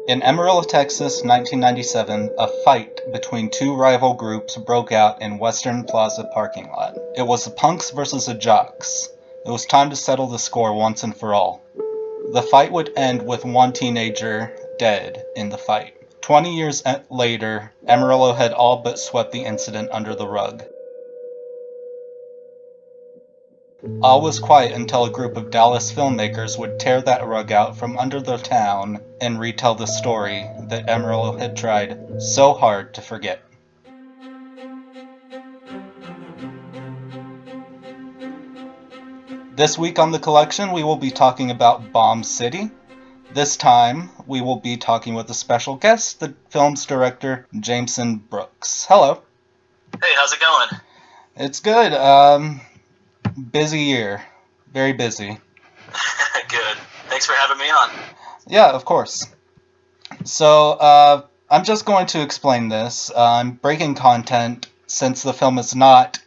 In Amarillo, Texas, 1997, a fight between two rival groups broke out in Western Plaza parking lot. It was the punks versus the jocks. It was time to settle the score once and for all. The fight would end with one teenager dead in the fight. 20 years later, Amarillo had all but swept the incident under the rug. All was quiet until a group of Dallas filmmakers would tear that rug out from under the town and retell the story that Amarillo had tried so hard to forget. This week on the collection, we will be talking about Bomb City. This time, we will be talking with a special guest, the film's director, Jameson Brooks. Hello. Hey, how's it going? It's good. Busy year. Very busy. Good. Thanks for having me on. Yeah, of course. So, I'm just going to explain this. I'm breaking content since the film is not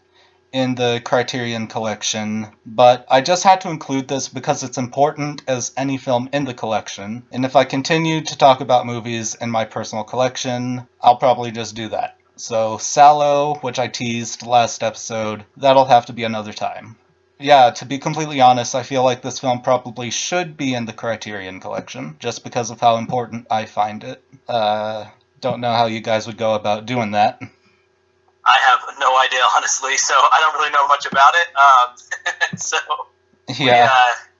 in the Criterion collection, but I just had to include this because it's important as any film in the collection, and if I continue to talk about movies in my personal collection, I'll probably just do that. So, Sallow, which I teased last episode, that'll have to be another time. Yeah, to be completely honest, I feel like this film probably should be in the Criterion collection, just because of how important I find it. Don't know how you guys would go about doing that. I have no idea, honestly, so I don't really know much about it. Yeah.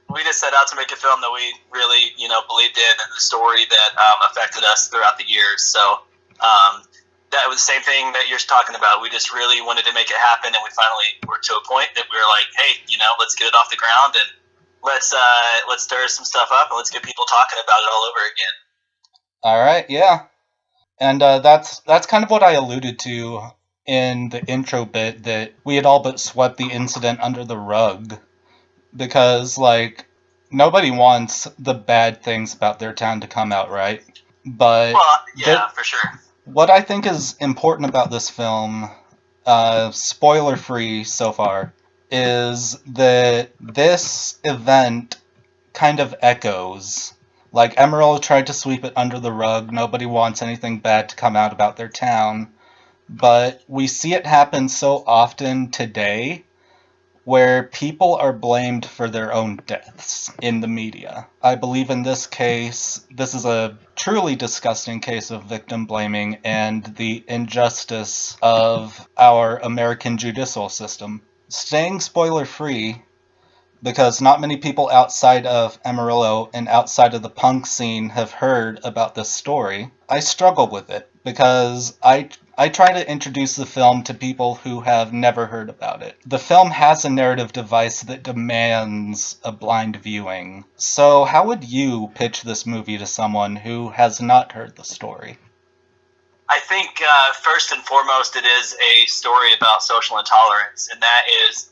We just set out to make a film that we really, believed in, and the story that affected us throughout the years. So that was the same thing that you're talking about. We just really wanted to make it happen, and we finally were to a point that we were like, hey, let's get it off the ground and let's stir some stuff up and let's get people talking about it all over again. All right, yeah. And that's kind of what I alluded to in the intro bit, that we had all but swept the incident under the rug. Because, nobody wants the bad things about their town to come out, right? But well, yeah, for sure. What I think is important about this film, spoiler-free so far, is that this event kind of echoes. Like, Emerald tried to sweep it under the rug, nobody wants anything bad to come out about their town, but we see it happen so often today, where people are blamed for their own deaths in the media. I believe in this case, this is a truly disgusting case of victim blaming and the injustice of our American judicial system. Staying spoiler-free, because not many people outside of Amarillo and outside of the punk scene have heard about this story, I struggle with it, because I try to introduce the film to people who have never heard about it. The film has a narrative device that demands a blind viewing. So how would you pitch this movie to someone who has not heard the story? I think first and foremost it is a story about social intolerance, and that is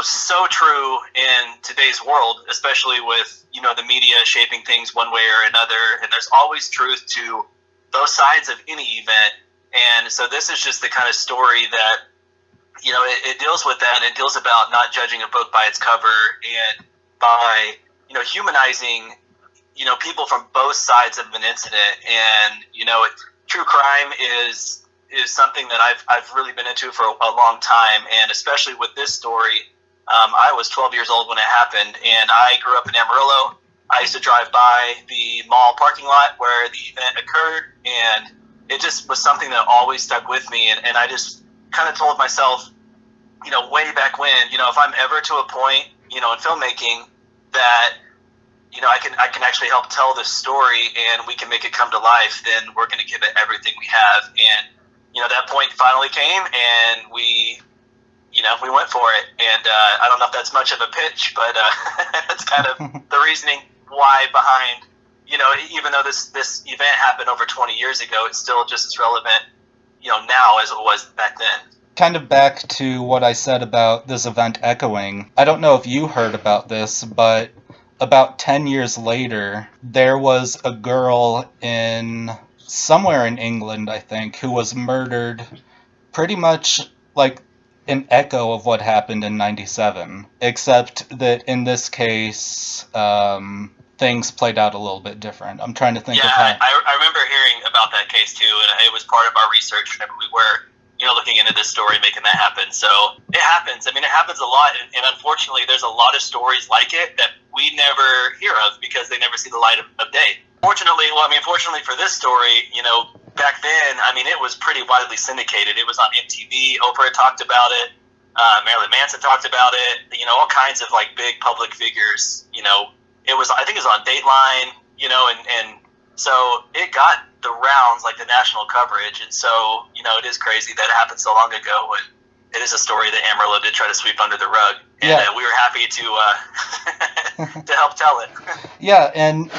so true in today's world, especially with the media shaping things one way or another, and there's always truth to both sides of any event. And so this is just the kind of story that, it deals with that, and it deals about not judging a book by its cover and by, humanizing, people from both sides of an incident. And, true crime is something that I've really been into for a long time. And especially with this story, I was 12 years old when it happened, and I grew up in Amarillo. I used to drive by the mall parking lot where the event occurred, and it just was something that always stuck with me, and I just kind of told myself, way back when, if I'm ever to a point, in filmmaking that, I can actually help tell this story and we can make it come to life, then we're going to give it everything we have. And, that point finally came, and we went for it. And I don't know if that's much of a pitch, but that's kind of the reasoning why behind, even though this event happened over 20 years ago, it's still just as relevant, now as it was back then. Kind of back to what I said about this event echoing. I don't know if you heard about this, but about 10 years later, there was a girl somewhere in England, I think, who was murdered pretty much like an echo of what happened in 97, except that in this case, things played out a little bit different. I'm trying to think Yeah, of how. I remember hearing about that case too, and it was part of our research whenever we were, looking into this story, making that happen. So it happens. I mean, it happens a lot, and unfortunately, there's a lot of stories like it that we never hear of because they never see the light of day. Fortunately for this story, back then, I mean, it was pretty widely syndicated. It was on MTV. Oprah talked about it. Marilyn Manson talked about it. All kinds of like big public figures. I think it was on Dateline. And so it got the rounds, like the national coverage. And so, it is crazy that it happened so long ago. And it is a story that Amarillo did try to sweep under the rug. And we were happy to to help tell it. Yeah, and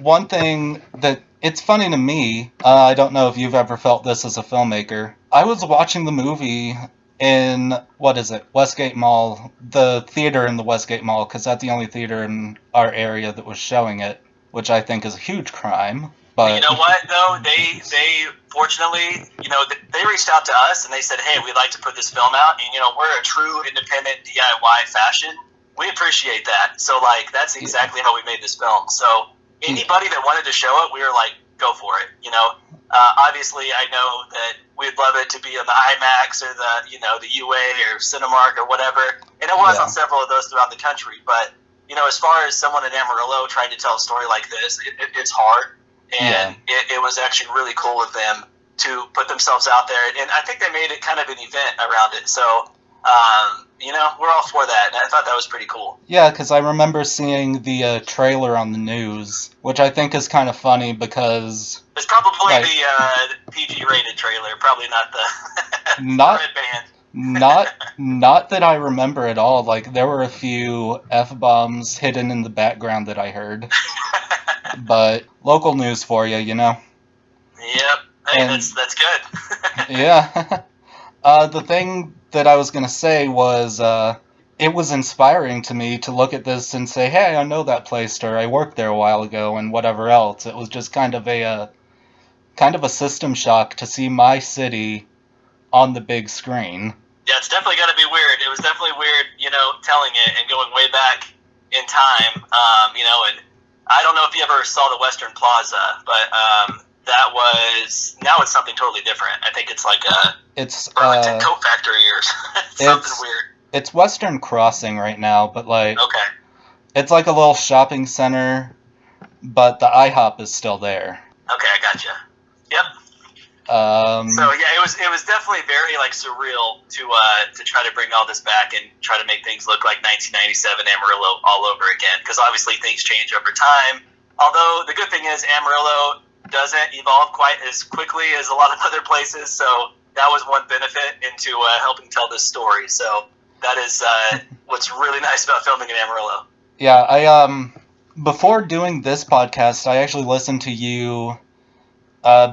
one thing that it's funny to me, I don't know if you've ever felt this as a filmmaker. I was watching the movie in, Westgate Mall, the theater in the Westgate Mall, because that's the only theater in our area that was showing it, which I think is a huge crime. But you know what, though? They fortunately, they reached out to us and they said, hey, we'd like to put this film out. And, we're a true independent DIY fashion. We appreciate that. So, like, that's exactly how we made this film. So anybody that wanted to show it, we were like, go for it. Obviously, I know that we'd love it to be on the IMAX or the UA or Cinemark or whatever. And it was on several of those throughout the country. But, as far as someone in Amarillo trying to tell a story like this, it's hard. And it was actually really cool of them to put themselves out there. And I think they made it kind of an event around it. So, we're all for that. And I thought that was pretty cool. Yeah, because I remember seeing the trailer on the news, which I think is kind of funny because... It's probably the PG-rated trailer, probably not the red band. Not that I remember at all. Like, there were a few F-bombs hidden in the background that I heard. But local news for you, Yep. Hey, and, that's good. Yeah. The thing that I was going to say was it was inspiring to me to look at this and say, hey, I know that place, or I worked there a while ago, and whatever else. It was just kind of a system shock to see my city on the big screen. Yeah, it's definitely got to be weird. It was definitely weird, telling it and going way back in time, and I don't know if you ever saw the Western Plaza, but now it's something totally different. I think it's like it's Burlington Coat Factory or something weird. It's Western Crossing right now, but like okay, it's like a little shopping center, but the IHOP is still there. Okay, I gotcha. Yep. So yeah, it was definitely very like surreal to try to bring all this back and try to make things look like 1997 Amarillo all over again. Because obviously things change over time. Although the good thing is Amarillo doesn't evolve quite as quickly as a lot of other places. So that was one benefit into helping tell this story. So that is what's really nice about filming in Amarillo. Yeah, I before doing this podcast, I actually listened to you.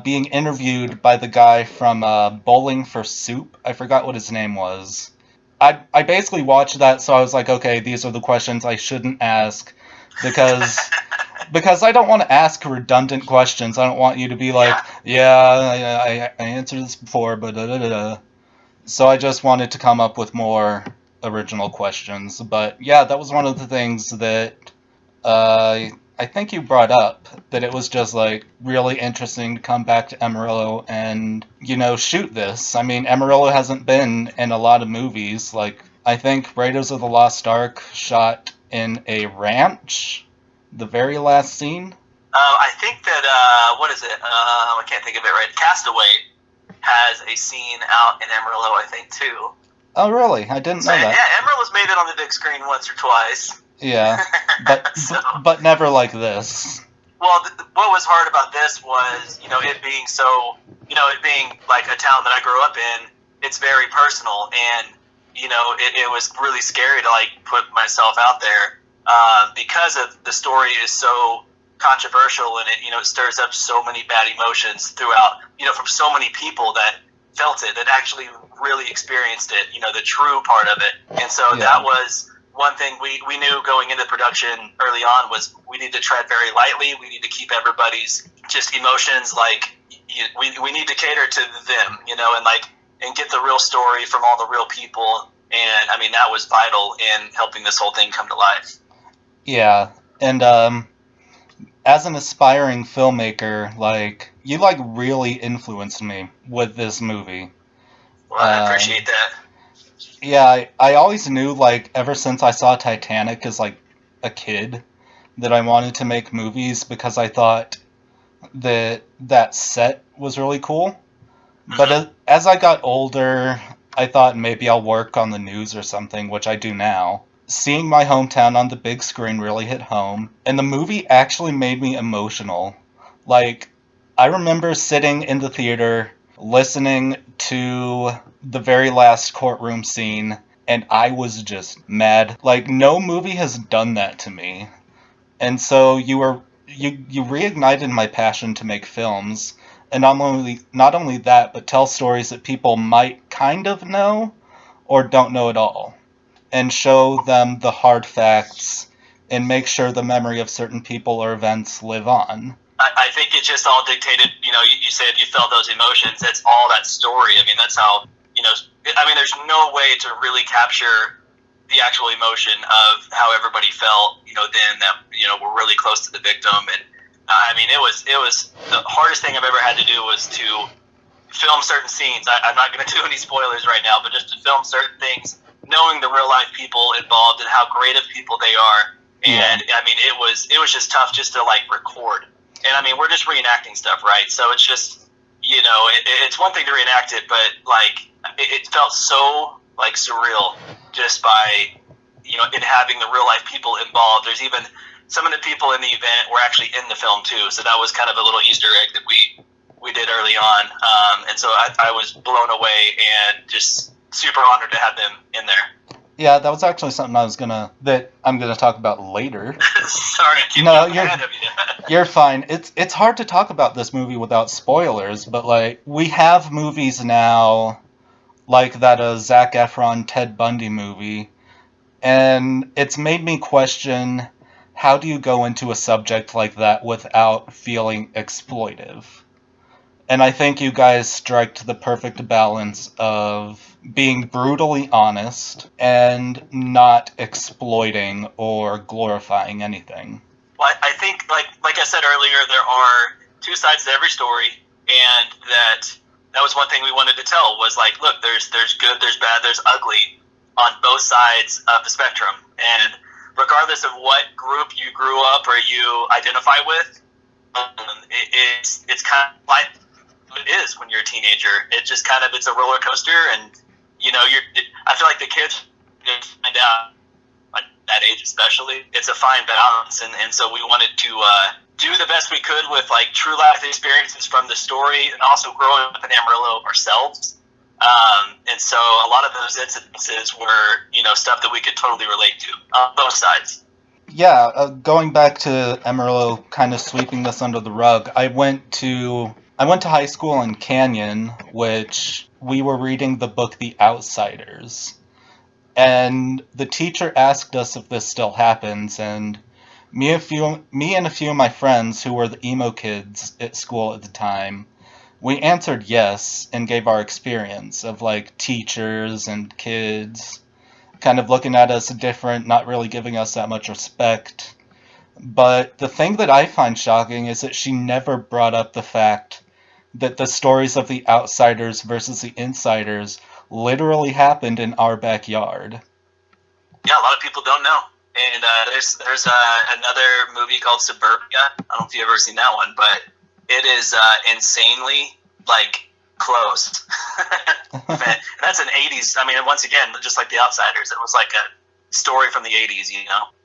Being interviewed by the guy from Bowling for Soup. I forgot what his name was. I basically watched that, so I was like, okay, these are the questions I shouldn't ask, because I don't want to ask redundant questions. I don't want you to be like, I answered this before, but da-da-da-da. So I just wanted to come up with more original questions. But yeah, that was one of the things that I think you brought up, that it was just like really interesting to come back to Amarillo and, shoot this. I mean, Amarillo hasn't been in a lot of movies. Like, I think Raiders of the Lost Ark shot in a ranch, the very last scene. I think that, what is it? I can't think of it right. Castaway has a scene out in Amarillo, I think, too. Oh, really? I didn't know that. Yeah, Amarillo's made it on the big screen once or twice. Yeah, but never like this. Well, what was hard about this was, it being so, it being like a town that I grew up in, it's very personal, and, it was really scary to, like, put myself out there, because of the story is so controversial, and it stirs up so many bad emotions throughout, from so many people that felt it, that actually really experienced it, the true part of it, and so that was... One thing we knew going into production early on was we need to tread very lightly. We need to keep everybody's just emotions, like, we need to cater to them, and get the real story from all the real people. And, I mean, that was vital in helping this whole thing come to life. Yeah, and as an aspiring filmmaker, like, you, like, really influenced me with this movie. Well, I appreciate that. Yeah, I always knew, like, ever since I saw Titanic as, like, a kid, that I wanted to make movies because I thought that set was really cool. But as I got older, I thought maybe I'll work on the news or something, which I do now. Seeing my hometown on the big screen really hit home, and the movie actually made me emotional. Like, I remember sitting in the theater, listening to the very last courtroom scene, and I was just mad. Like, no movie has done that to me. And so you reignited my passion to make films, and not only that, but tell stories that people might kind of know or don't know at all, and show them the hard facts and make sure the memory of certain people or events live on. I think it just all dictated, you said you felt those emotions. That's all that story. I mean, that's how, there's no way to really capture the actual emotion of how everybody felt, then that, we're really close to the victim. And it was the hardest thing I've ever had to do was to film certain scenes. I'm not going to do any spoilers right now, but just to film certain things, knowing the real life people involved and how great of people they are. And it was just tough just to like record. And we're just reenacting stuff, right? So it's just, it's one thing to reenact it, but like it felt so like surreal just by, it having the real life people involved. There's even some of the people in the event were actually in the film too. So that was kind of a little Easter egg that we did early on. And so I was blown away and just super honored to have them in there. Yeah, that was actually something that I'm gonna talk about later. Sorry, I keep No, ahead of you. you're fine. It's hard to talk about this movie without spoilers, but like we have movies now, like that Zac Efron Ted Bundy movie, and it's made me question, how do you go into a subject like that without feeling exploitive? And I think you guys strike the perfect balance of being brutally honest and not exploiting or glorifying anything. Well, I think, like I said earlier, there are two sides to every story, and that was one thing we wanted to tell was like, look, there's good, there's bad, there's ugly on both sides of the spectrum, and regardless of what group you grew up or you identify with, it's kind of like it is when you're a teenager. It just kind of, it's a roller coaster, and I feel like the kids find out at that age especially, it's a fine balance, and so we wanted to do the best we could with like true life experiences from the story, and also growing up in Amarillo ourselves. And so a lot of those incidences were stuff that we could totally relate to on both sides. Yeah, going back to Amarillo, kind of sweeping this under the rug, I went to high school in Canyon, which we were reading the book The Outsiders. And the teacher asked us if this still happens, and me and a few of my friends who were the emo kids at school at the time, we answered yes and gave our experience of like teachers and kids kind of looking at us different, not really giving us that much respect. But the thing that I find shocking is that she never brought up the fact that the stories of the outsiders versus the insiders literally happened in our backyard. Yeah, a lot of people don't know. And there's another movie called Suburbia. I don't know if you've ever seen that one, but it is insanely like close. And that's an 80s. Once again, just like The Outsiders, it was like a story from the 80s,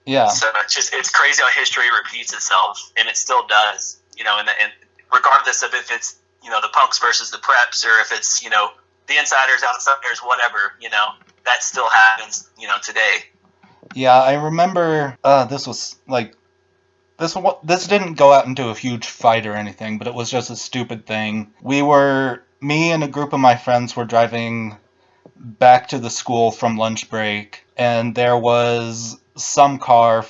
Yeah. So it's crazy how history repeats itself, and it still does, and regardless of if it's, the punks versus the preps, or if it's, the insiders, outsiders, whatever, that still happens, today. Yeah, I remember this didn't go out into a huge fight or anything, but it was just a stupid thing. Me and a group of my friends were driving back to the school from lunch break, and there was some car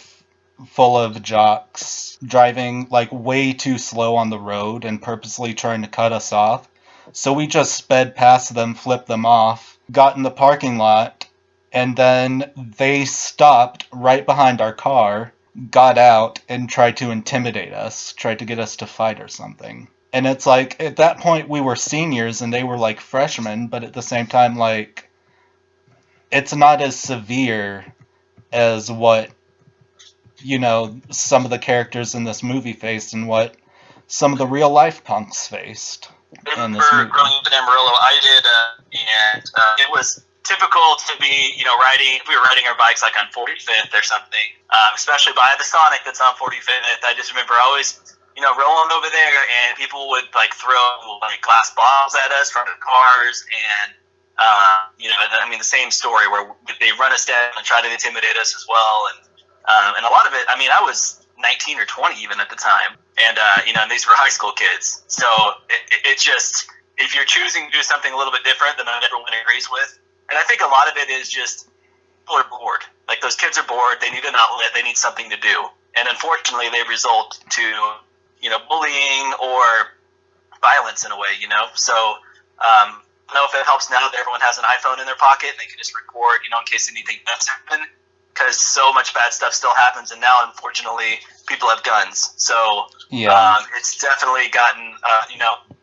full of jocks driving like way too slow on the road and purposely trying to cut us off. So we just sped past them, flipped them off, got in the parking lot, and then they stopped right behind our car, got out and tried to intimidate us, tried to get us to fight or something. And it's like, at that point, we were seniors and they were like freshmen, but at the same time, like, it's not as severe as what, some of the characters in this movie faced and what some of the real life punks faced in this movie. Growing up in Amarillo, I did, and it was typical to be, riding, we were riding our bikes like on 45th or something, especially by the Sonic that's on 45th. I just remember always, rolling over there, and people would like throw like glass bottles at us from the cars, and the same story where they run us down and try to intimidate us as well, and a lot of it, I was 19 or 20 even at the time, and and these were high school kids, so it just, if you're choosing to do something a little bit different than everyone agrees with, and I think a lot of it is just people are bored. Like, those kids are bored, they need an outlet, they need something to do, and unfortunately they result to bullying or violence in a way, so I don't know if it helps now that everyone has an iPhone in their pocket and they can just record, in case anything does happen, because so much bad stuff still happens, and now, unfortunately, people have guns. So it's definitely gotten,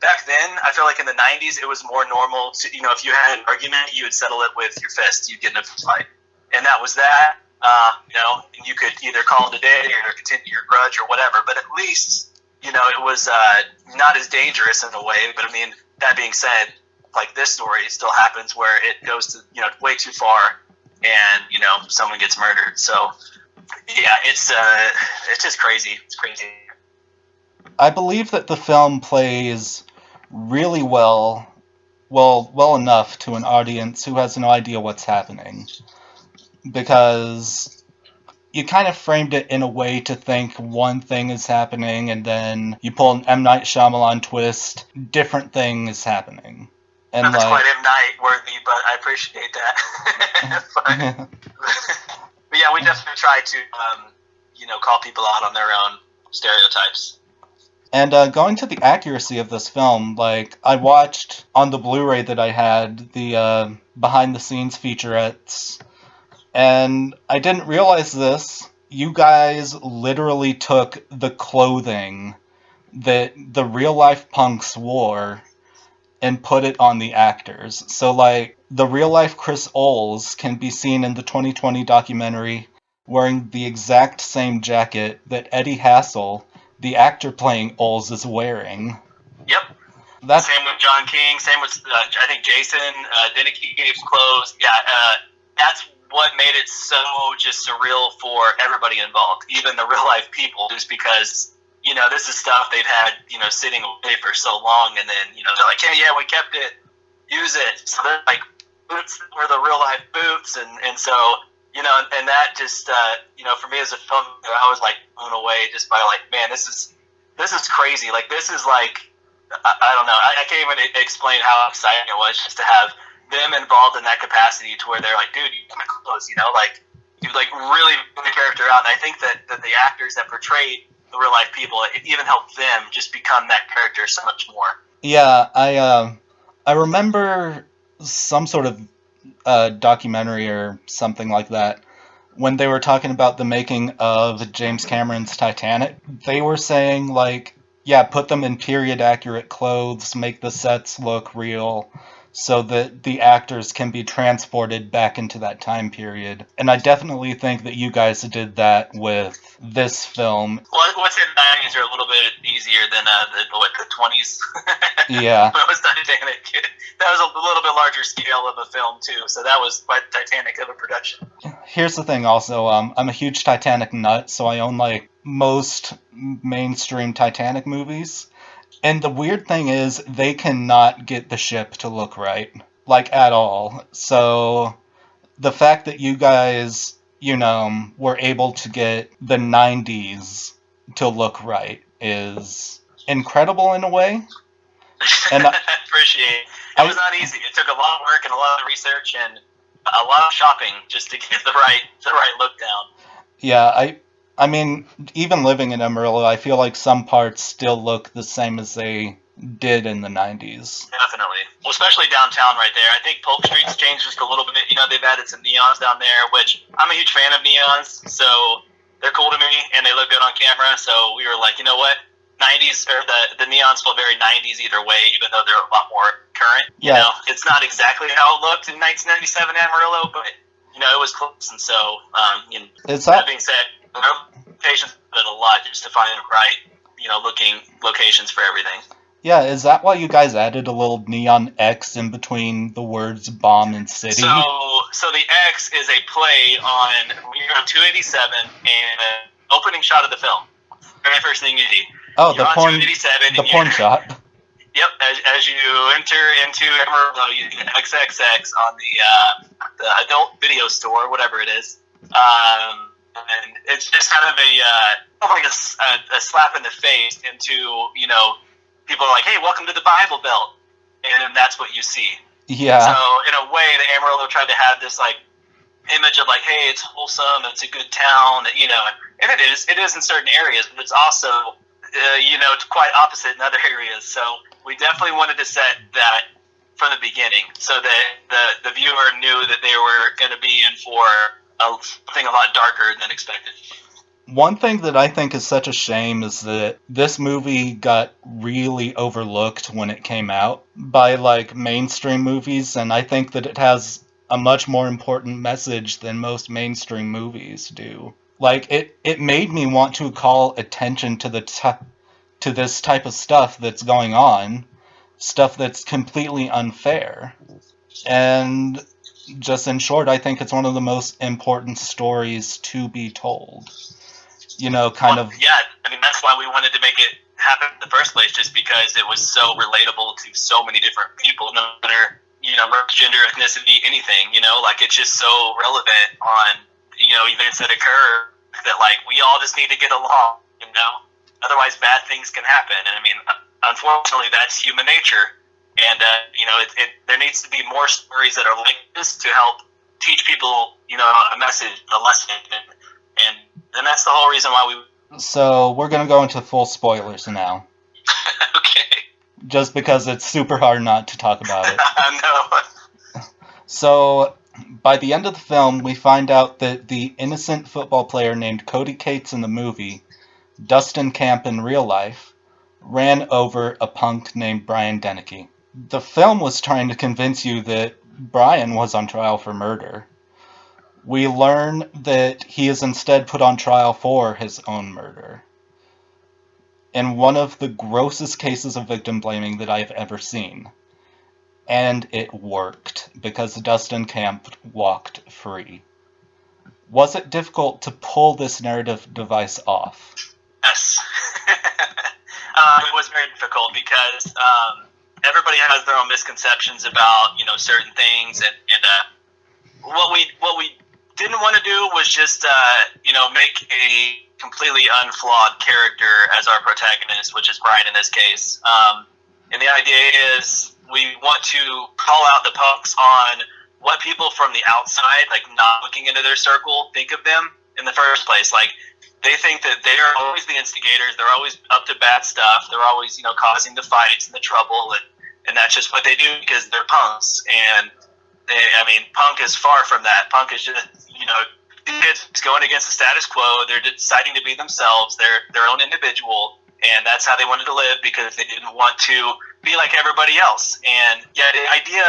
back then, I feel like in the 90s, it was more normal to, if you had an argument, you would settle it with your fist. You'd get in a fight. And that was that, and you could either call it a day or continue your grudge or whatever. But at least, it was not as dangerous in a way. But, that being said, like, this story still happens where it goes to, way too far, and someone gets murdered. So yeah, it's just crazy. It's crazy. I believe that the film plays really well enough to an audience who has no idea what's happening, because you kind of framed it in a way to think one thing is happening, and then you pull an M. Night Shyamalan twist, different thing is happening. And that's quite M. Night worthy, but I appreciate that. But yeah, we definitely try to, call people out on their own stereotypes. And going to the accuracy of this film, like, I watched on the Blu-ray that I had the behind-the-scenes featurettes, and I didn't realize this. You guys literally took the clothing that the real-life punks wore and put it on the actors. So, like, the real-life Chris Oles can be seen in the 2020 documentary wearing the exact same jacket that Eddie Hassel, the actor playing Oles, is wearing. Yep. Same with John King, same with, I think, Jason Dinicky gave clothes. Yeah, that's what made it so just surreal for everybody involved, even the real-life people, just because this is stuff they've had, sitting away for so long, and then, they're like, hey, yeah, we kept it, use it. So they're like, boots were the real life boots, and so, and that just, for me as a filmmaker, I was like blown away just by like, man, this is crazy. Like, this is like, I don't know, I can't even explain how exciting it was just to have them involved in that capacity, to where they're like, dude, you come close, like, you like really put the character out. And I think that the actors that portrayed the real life people, it even helped them just become that character so much more. Yeah, I remember some sort of documentary or something like that when they were talking about the making of James Cameron's Titanic. They were saying, like, yeah, put them in period accurate clothes, make the sets look real, so that the actors can be transported back into that time period. And I definitely think that you guys did that with this film. Well, what's in the 90s are a little bit easier than the 20s. Yeah. That was Titanic. That was a little bit larger scale of a film, too. So that was quite Titanic of a production. Here's the thing also, I'm a huge Titanic nut, so I own, like, most mainstream Titanic movies. And the weird thing is, they cannot get the ship to look right. Like, at all. So, the fact that you guys, were able to get the 90s to look right is incredible in a way. And I appreciate it. It was not easy. It took a lot of work and a lot of research and a lot of shopping just to get the right look down. Yeah, I mean, even living in Amarillo, I feel like some parts still look the same as they did in the 90s. Definitely. Well, especially downtown right there. I think Polk Street's changed just a little bit. They've added some neons down there, which I'm a huge fan of neons, so they're cool to me and they look good on camera. So we were like, you know what? 90s, or the neons feel very 90s either way, even though they're a lot more current. You know, it's not exactly how it looked in 1997 Amarillo, but you know, it was close. And so, you know, that being said, patients did a lot just to find the right, you know, looking locations for everything. Yeah, is that why you guys added a little neon X in between the words bomb and city? So the X is a play on, you're on 287 and opening shot of the film. Very first thing you see. Oh, the porn shot. Yep, as you enter into Amarillo, you get XXX on the adult video store, whatever it is. And it's just kind of a slap in the face into, you know, people are like, hey, welcome to the Bible Belt. And that's what you see. Yeah. So in a way, the Amarillo tried to have this like image of like, hey, it's wholesome, it's a good town, you know, and it is in certain areas, but it's also, you know, it's quite opposite in other areas. So we definitely wanted to set that from the beginning so that the viewer knew that they were going to be in for something a lot darker than expected. One thing that I think is such a shame is that this movie got really overlooked when it came out by, like, mainstream movies, and I think that it has a much more important message than most mainstream movies do. Like, it made me want to call attention to to this type of stuff that's going on, stuff that's completely unfair. And just in short, I think it's one of the most important stories to be told. You know, Yeah, I mean, that's why we wanted to make it happen in the first place, just because it was so relatable to so many different people, no matter, you know, gender, ethnicity, anything, you know, like it's just so relevant on, you know, events that occur that, like, we all just need to get along, you know, otherwise bad things can happen. And I mean, unfortunately, that's human nature. And, you know, there needs to be more stories that are like this to help teach people, you know, a message, a lesson. And that's the whole reason why we... So, we're going to go into full spoilers now. Okay. Just because it's super hard not to talk about it. I know. So, by the end of the film, we find out that the innocent football player named Cody Cates in the movie, Dustin Camp in real life, ran over a punk named Brian Deneke. The film was trying to convince you that Brian was on trial for murder. We learn that he is instead put on trial for his own murder. In one of the grossest cases of victim blaming that I have ever seen. And it worked, because Dustin Camp walked free. Was it difficult to pull this narrative device off? Yes. It was very difficult because everybody has their own misconceptions about, you know, certain things, and what we didn't want to do was just you know, make a completely unflawed character as our protagonist, which is Brian in this case. And the idea is we want to call out the punks on what people from the outside, like not looking into their circle, think of them in the first place. Like, they think that they are always the instigators. They're always up to bad stuff. They're always, you know, causing the fights and the trouble, and that's just what they do because they're punks. And I mean, punk is far from that. Punk is just, you know, kids going against the status quo. They're deciding to be themselves. They're their own individual, and that's how they wanted to live because they didn't want to be like everybody else. And yeah, the idea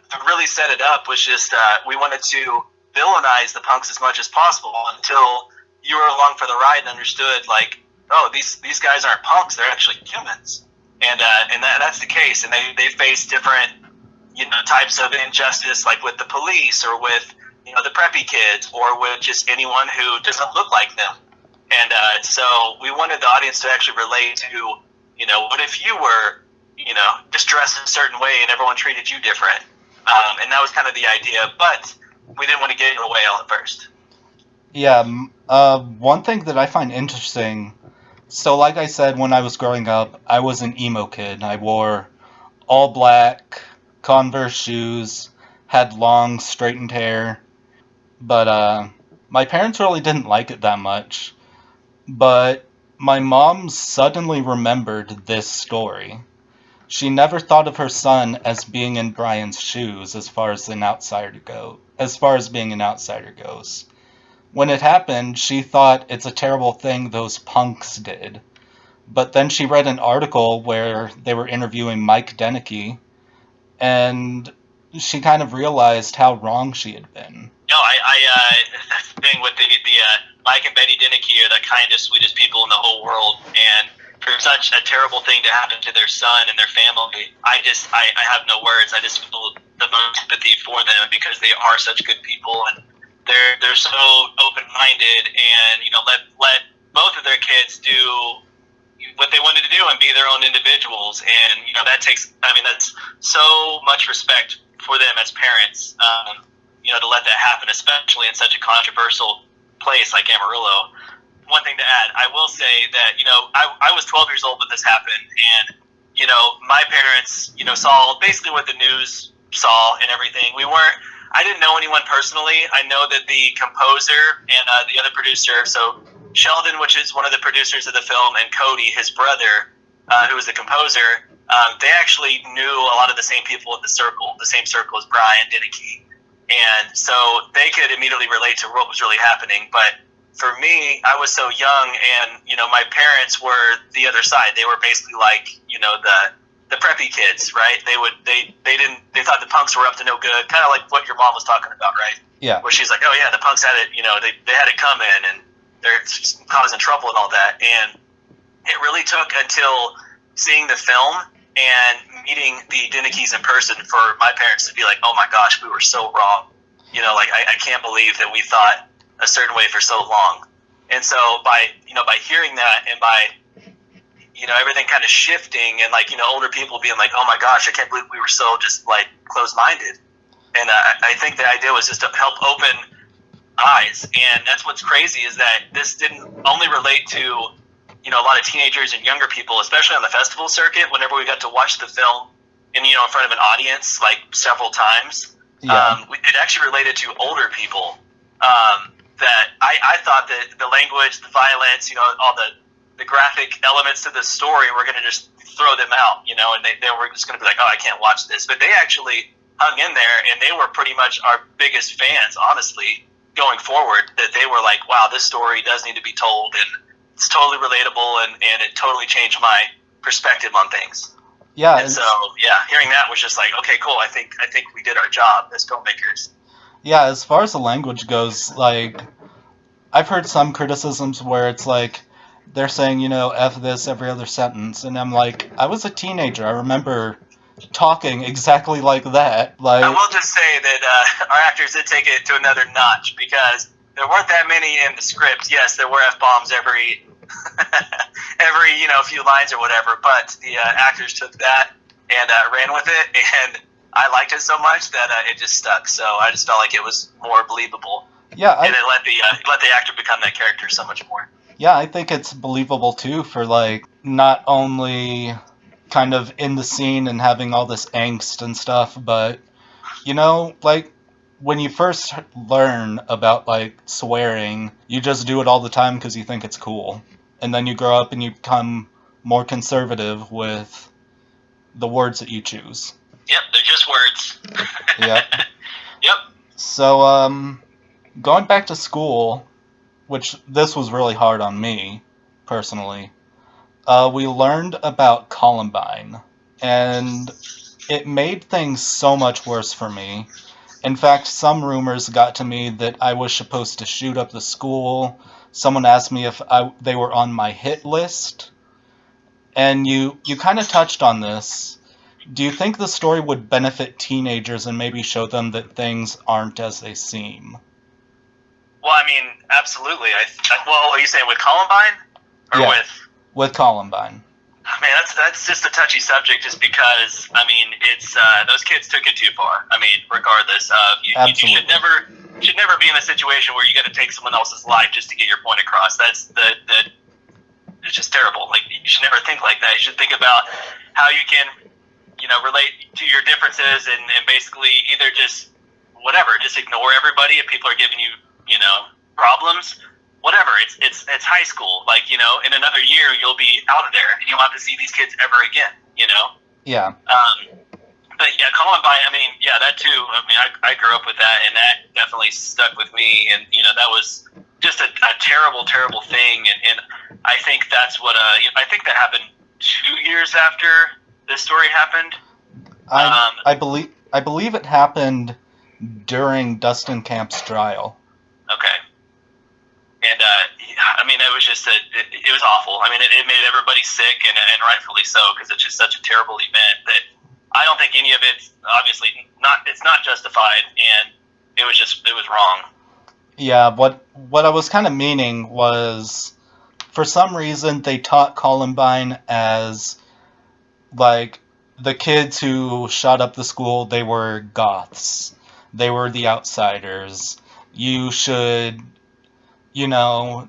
to really set it up was just we wanted to villainize the punks as much as possible until you were along for the ride and understood, like, oh, these guys aren't punks, they're actually humans. And that's the case. And they face different, you know, types of injustice, like with the police or with, you know, the preppy kids or with just anyone who doesn't look like them. And so we wanted the audience to actually relate to, you know, what if you were, you know, just dressed in a certain way and everyone treated you different? And that was kind of the idea, but we didn't want to get it away all at first. Yeah, one thing that I find interesting, so like I said, when I was growing up, I was an emo kid. I wore all black, Converse shoes, had long, straightened hair, but my parents really didn't like it that much. But my mom suddenly remembered this story. She never thought of her son as being in Brian's shoes as far as being an outsider goes. when it happened, she thought it's a terrible thing those punks did. But then she read an article where they were interviewing Mike Denicky, and she kind of realized how wrong she had been. No, that's the thing with the Mike and Betty Denicky are the kindest, sweetest people in the whole world, and for such a terrible thing to happen to their son and their family, I have no words. I just feel the most sympathy for them because they are such good people, and they're so open-minded, and let both of their kids do what they wanted to do and be their own individuals, and that's so much respect for them as parents, to let that happen, especially in such a controversial place like Amarillo. One thing to add, I will say that I was 12 years old when this happened, and my parents saw basically what the news saw and everything. I didn't know anyone personally. I know that the composer and the other producer, so Sheldon, which is one of the producers of the film, and Cody, his brother, who was the composer, they actually knew a lot of the same people at the same circle as Brian Denicky. And so they could immediately relate to what was really happening. But for me, I was so young, and, my parents were the other side. They were basically like, the preppy kids, right? They thought the punks were up to no good, kind of like what your mom was talking about, right? Yeah. Where she's like, oh yeah, the punks had it, they had it coming, and they're causing trouble and all that. And it really took until seeing the film and meeting the Denickys in person for my parents to be like, oh my gosh, we were so wrong. I can't believe that we thought a certain way for so long. And so by hearing that, and by everything kind of shifting, and older people being like, oh my gosh, I can't believe we were so just closed-minded. And I think the idea was just to help open eyes. And that's what's crazy, is that this didn't only relate to a lot of teenagers and younger people, especially on the festival circuit. Whenever we got to watch the film in front of an audience several times, it actually related to older people. That I thought that the language, the violence, all the graphic elements to the story were going to just throw them out, and they were just going to be like, oh, I can't watch this. But they actually hung in there, and they were pretty much our biggest fans, honestly, going forward. That they were like, wow, this story does need to be told, and it's totally relatable, and it totally changed my perspective on things. Yeah. And so, hearing that was just like, okay, cool. I think we did our job as filmmakers. Yeah, as far as the language goes, I've heard some criticisms where it's they're saying, F this every other sentence, and I'm like, I was a teenager. I remember talking exactly like that. I will just say that our actors did take it to another notch, because there weren't that many in the script. Yes, there were F-bombs every few lines or whatever, but the actors took that and ran with it, and I liked it so much that it just stuck. So I just felt like it was more believable. Yeah, and it let the actor become that character so much more. Yeah, I think it's believable too, for not only kind of in the scene and having all this angst and stuff, but when you first learn about swearing, you just do it all the time because you think it's cool, and then you grow up and you become more conservative with the words that you choose. Yep, they're just words. Yep. Yep. So, going back to school, which this was really hard on me, personally, we learned about Columbine, and it made things so much worse for me. In fact, some rumors got to me that I was supposed to shoot up the school. Someone asked me if they were on my hit list. And you kind of touched on this. Do you think the story would benefit teenagers and maybe show them that things aren't as they seem? Well, I mean, absolutely. Are you saying with Columbine? Or yeah, with Columbine. Man, that's just a touchy subject, just because, I mean, it's those kids took it too far. I mean, regardless of, you should never be in a situation where you got to take someone else's life just to get your point across. That's it's just terrible. You should never think like that. You should think about how you can, relate to your differences, and basically either just ignore everybody if people are giving you, problems. Whatever, it's high school. In another year you'll be out of there, and you'll have to see these kids ever again. Yeah. But yeah, Columbine. I mean, yeah, that too. I mean, I grew up with that, and that definitely stuck with me. And that was just a terrible, terrible thing. And I think that's what I think that happened 2 years after this story happened. I believe it happened during Dustin Camp's trial. Okay. And I mean, it was just it was awful. I mean, it made everybody sick, and rightfully so, because it's just such a terrible event that I don't think any of it's obviously not. It's not justified, and it was wrong. Yeah, what I was kind of meaning was, for some reason, they taught Columbine as, like, the kids who shot up the school, they were goths. They were the outsiders. You should,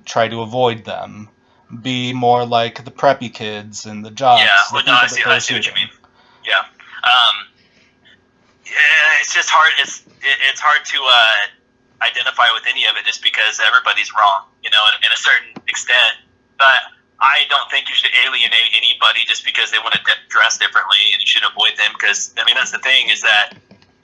try to avoid them. Be more like the preppy kids and the jocks. Yeah, the well, no, I people see that what you mean. Yeah. Yeah, it's just hard. It's hard to identify with any of it just because everybody's wrong, in a certain extent. But I don't think you should alienate anybody just because they want to dress differently, and you should avoid them because, I mean, that's the thing is that,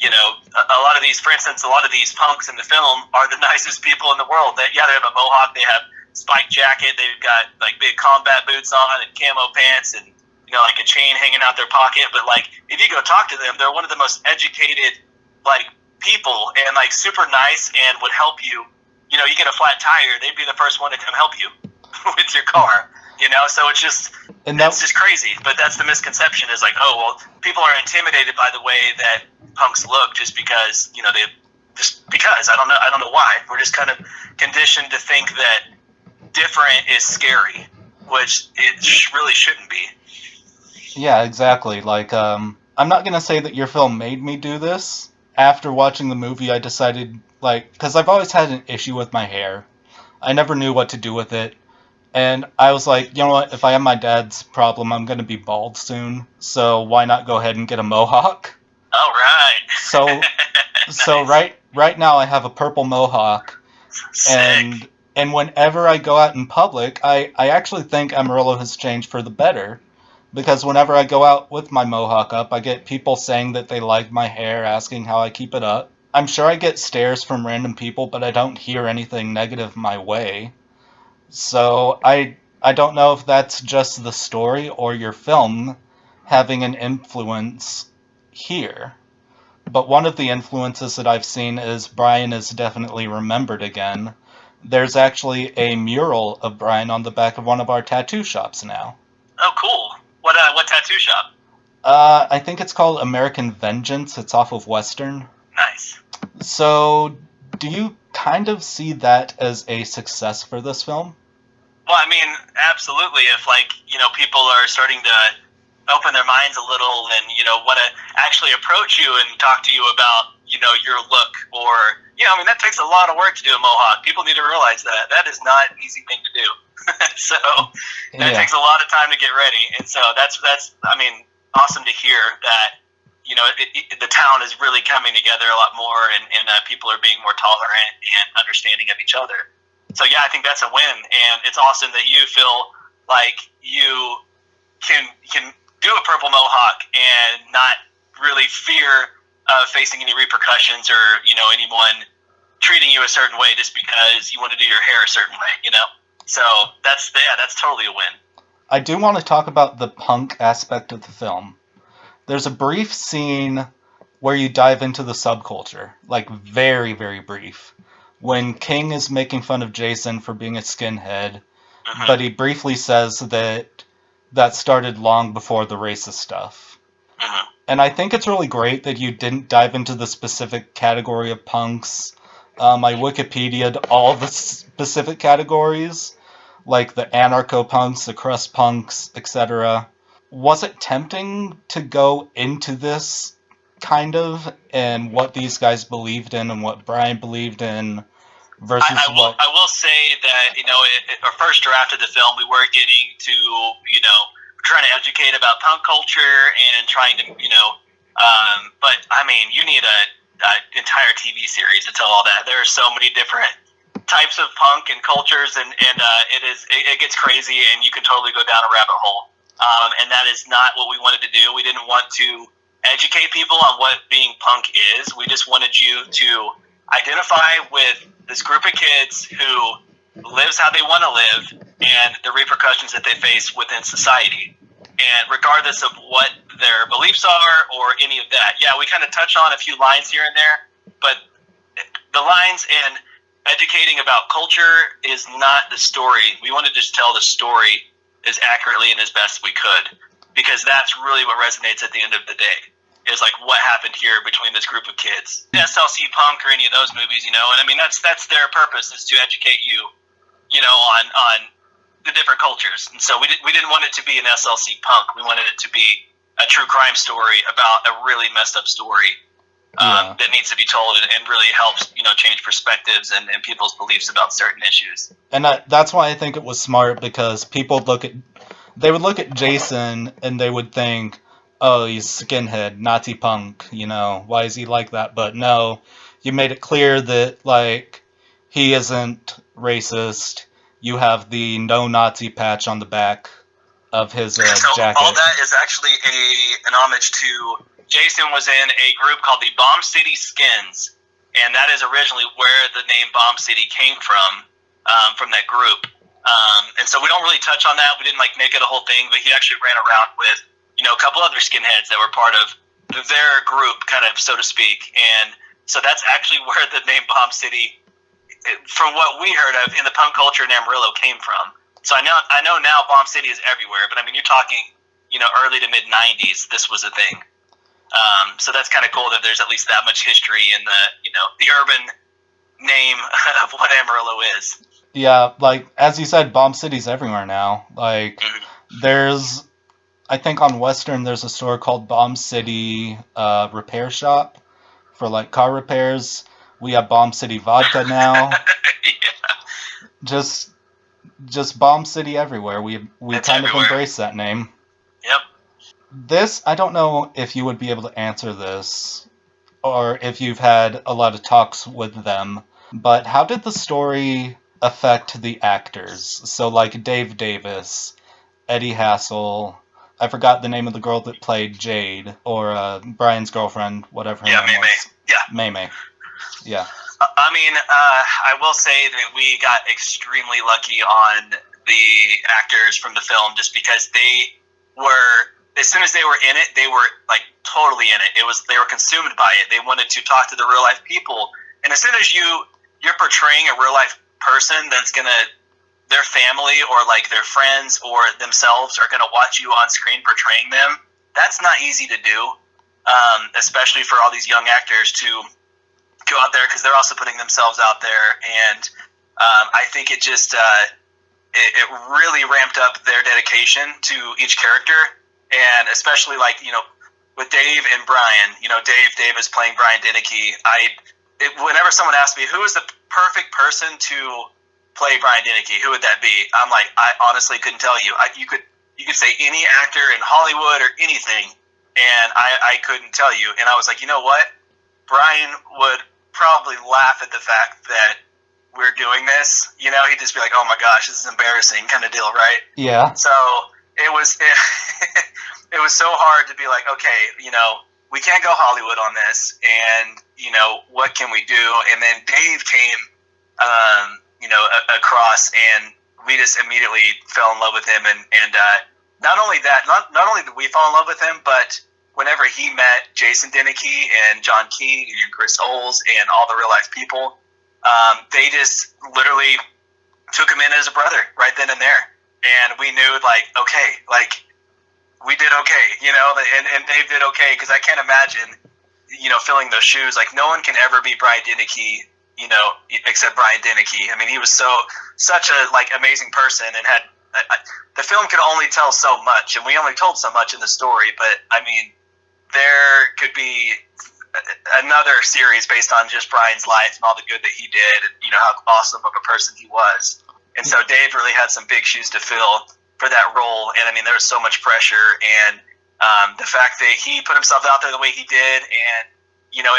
a lot of these, for instance, a lot of these punks in the film are the nicest people in the world. They have a mohawk, they have spike jacket, they've got like big combat boots on and camo pants and, like a chain hanging out their pocket. But like, if you go talk to them, they're one of the most educated, like, people and like super nice and would help you. You get a flat tire, they'd be the first one to come help you with your car. So it's just crazy. But that's the misconception is like, oh well, people are intimidated by the way that punks look just because I don't know why. We're just kind of conditioned to think that different is scary, which it really shouldn't be. Yeah, exactly. Like, I'm not gonna say that your film made me do this. After watching the movie, I decided, like, because I've always had an issue with my hair. I never knew what to do with it. And I was like, you know what, if I have my dad's problem, I'm gonna be bald soon. So why not go ahead and get a mohawk? All right. So, Nice. so right now I have a purple mohawk. Sick. And whenever I go out in public, I actually think Amarillo has changed for the better. Because whenever I go out with my mohawk up, I get people saying that they like my hair, asking how I keep it up. I'm sure I get stares from random people, but I don't hear anything negative my way. So I don't know if that's just the story or your film having an influence here. But one of the influences that I've seen is Brian is definitely remembered again. There's actually a mural of Brian on the back of one of our tattoo shops now. Oh, cool. What tattoo shop? I think it's called American Vengeance. It's off of Western. Nice. So, do you kind of see that as a success for this film? Well, I mean, absolutely. If people are starting to open their minds a little and want to actually approach you and talk to you about your look, or I mean, that takes a lot of work to do a mohawk. People need to realize that is not an easy thing to do. So that takes a lot of time to get ready, and so that's I mean, awesome to hear that the town is really coming together a lot more, and people are being more tolerant and understanding of each other. So yeah, I think that's a win, and it's awesome that you feel like you can do a purple mohawk and not really fear facing any repercussions or anyone treating you a certain way just because you want to do your hair a certain way. So that's totally a win. I do want to talk about the punk aspect of the film. There's a brief scene where you dive into the subculture, like very, very brief, when King is making fun of Jason for being a skinhead, but he briefly says that started long before the racist stuff. And I think it's really great that you didn't dive into the specific category of punks. I Wikipedia'd all the specific categories, like the anarcho-punks, the crust punks, etc. Was it tempting to go into this kind of, and what these guys believed in and what Brian believed in versus I will say that, our first draft of the film, we were getting to, trying to educate about punk culture and trying to, but I mean, you need an entire TV series to tell all that. There are so many different types of punk and cultures, and it gets crazy, and you can totally go down a rabbit hole. And that is not what we wanted to do. We didn't want to educate people on what being punk is. We just wanted you to identify with this group of kids who lives how they want to live and the repercussions that they face within society. And regardless of what their beliefs are or any of that. Yeah, we kind of touch on a few lines here and there, but the lines and educating about culture is not the story. We wanted to just tell the story as accurately and as best we could, because that's really what resonates at the end of the day. Is like what happened here between this group of kids. SLC Punk or any of those movies, and I mean that's their purpose, is to educate you, on the different cultures. And so we didn't want it to be an SLC Punk. We wanted it to be a true crime story about a really messed up story that needs to be told and really helps, change perspectives and people's beliefs about certain issues. And that's why I think it was smart, because people they would look at Jason and they would think, oh, he's skinhead, Nazi punk, why is he like that? But no, you made it clear that, like, he isn't racist. You have the no Nazi patch on the back of his jacket. All that is actually an homage to, Jason was in a group called the Bomb City Skins, and that is originally where the name Bomb City came from that group. And so we don't really touch on that. We didn't, make it a whole thing, but he actually ran around with a couple other skinheads that were part of their group, kind of, so to speak. And so that's actually where the name Bomb City, from what we heard of in the punk culture in Amarillo, came from. So I know now Bomb City is everywhere, but I mean, you're talking, early to mid 90s, this was a thing. So that's kind of cool that there's at least that much history in the urban name of what Amarillo is. Yeah, as you said, Bomb City's everywhere now. There's, I think on Western there's a store called Bomb City Repair Shop for car repairs. We have Bomb City Vodka now. Yeah. Just Bomb City everywhere. We kind of embrace that name. Yep. This, I don't know if you would be able to answer this, or if you've had a lot of talks with them, but how did the story affect the actors? So Dave Davis, Eddie Hassel, I forgot the name of the girl that played Jade, or Brian's girlfriend, whatever her name was. May. Yeah. I mean, I will say that we got extremely lucky on the actors from the film, just because they were, as soon as they were in it, they were totally in it. They were consumed by it. They wanted to talk to the real life people. And as soon as you're portraying a real life person that's their family or their friends or themselves are gonna watch you on screen portraying them, that's not easy to do, especially for all these young actors to go out there, because they're also putting themselves out there. And I think it just it really ramped up their dedication to each character, and especially with Dave and Brian. Dave is playing Brian Deneke. Whenever someone asks me who is the perfect person to play Brian Deneke, who would that be? I'm I honestly couldn't tell you. You could say any actor in Hollywood or anything, and I couldn't tell you. And I was like, you know what? Brian would probably laugh at the fact that we're doing this. He'd just be like, oh my gosh, this is embarrassing, kind of deal, right? Yeah. So it was so hard to be like, okay, we can't go Hollywood on this, and what can we do? And then Dave came across, and we just immediately fell in love with him. And not only that, not only did we fall in love with him, but whenever he met Jason Deneke and John Key and Chris Oles and all the real life people, they just literally took him in as a brother right then and there. And we knew okay, we did okay, and Dave did okay, because I can't imagine, filling those shoes. No one can ever be Brian Deneke, except Brian Deneke. I mean, he was such a amazing person, and had the film could only tell so much, and we only told so much in the story. But I mean, there could be another series based on just Brian's life and all the good that he did, and how awesome of a person he was. And so Dave really had some big shoes to fill for that role. And I mean, there was so much pressure, and the fact that he put himself out there the way he did, and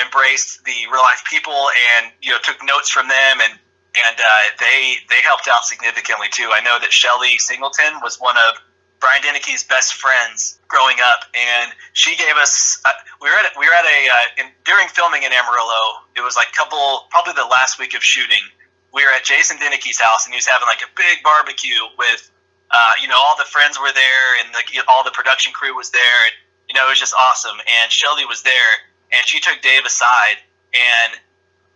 embraced the real life people, and took notes from them, and they helped out significantly too. I know that Shelley Singleton was one of Brian Deneke's best friends growing up, and she gave us. We were at during filming in Amarillo. It was probably the last week of shooting. we were at Jason Denecke's house, and he was having like a big barbecue with, all the friends were there, and all the production crew was there, and it was just awesome. And Shelly was there, and she took Dave aside and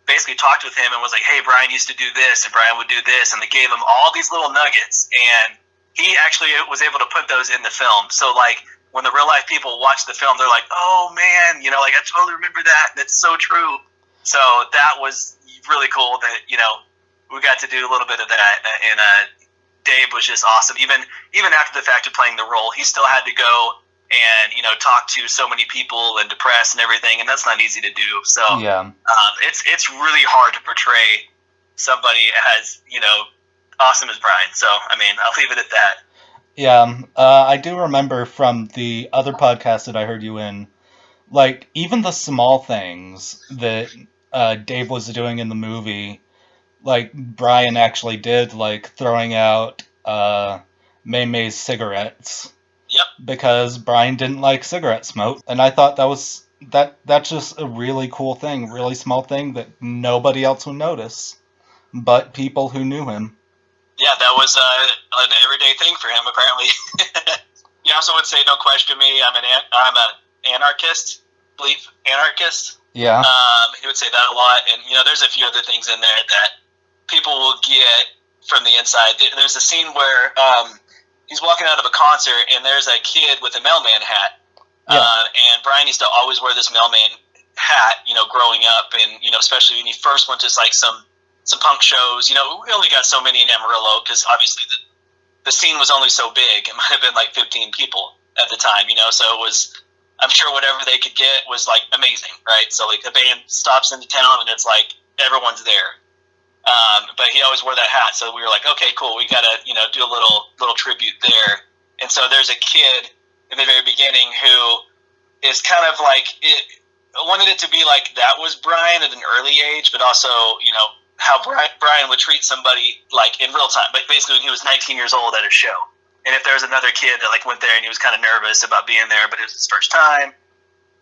basically talked with him and was like, "Hey, Brian used to do this, and Brian would do this," and they gave him all these little nuggets, and he actually was able to put those in the film. So like when the real life people watch the film, they're like, "Oh man, like I totally remember that. That's so true." So that was really cool that we got to do a little bit of that, and Dave was just awesome. Even after the fact of playing the role, he still had to go and talk to so many people and press and everything, and that's not easy to do. So Yeah. It's really hard to portray somebody as awesome as Brian. So I mean, I'll leave it at that. Yeah, I do remember from the other podcast that I heard you in, like, even the small things that Dave was doing in the movie, like, Brian actually did, like, throwing out Mei Mei's cigarettes. Yep. Because Brian didn't like cigarette smoke, and I thought that's just a really cool thing, really small thing that nobody else would notice, but people who knew him. Yeah, that was an everyday thing for him, apparently. He also would say, "Don't question me. I'm an anarchist. Believe anarchist." Yeah. He would say that a lot, and there's a few other things in there that people will get from the inside. There's a scene where he's walking out of a concert, and there's a kid with a mailman hat. Yeah. And Brian used to always wear this mailman hat, growing up, and especially when he first went to like some punk shows. We only got so many in Amarillo because obviously the scene was only so big. It might have been like 15 people at the time, so it was, I'm sure whatever they could get was like amazing, right? So like the band stops into town and it's like everyone's there. But he always wore that hat, so we were like, okay, cool, we gotta do a little tribute there. And so there's a kid in the very beginning who is kind of like wanted it to be like that was Brian at an early age, but also how Brian would treat somebody like in real time. But basically, when he was 19 years old at a show, and if there was another kid that like went there and he was kind of nervous about being there, but it was his first time,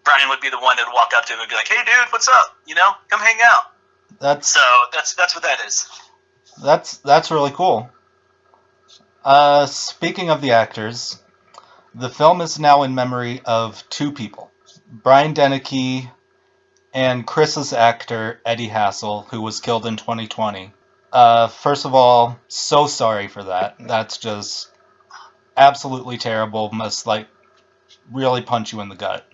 Brian would be the one that would walk up to him and be like, "Hey, dude, what's up? Come hang out." That's what that is. That's really cool. Speaking of the actors, the film is now in memory of two people, Brian Denecke and Chris's actor, Eddie Hassel, who was killed in 2020. First of all, so sorry for that. That's just absolutely terrible. Must, like, really punch you in the gut.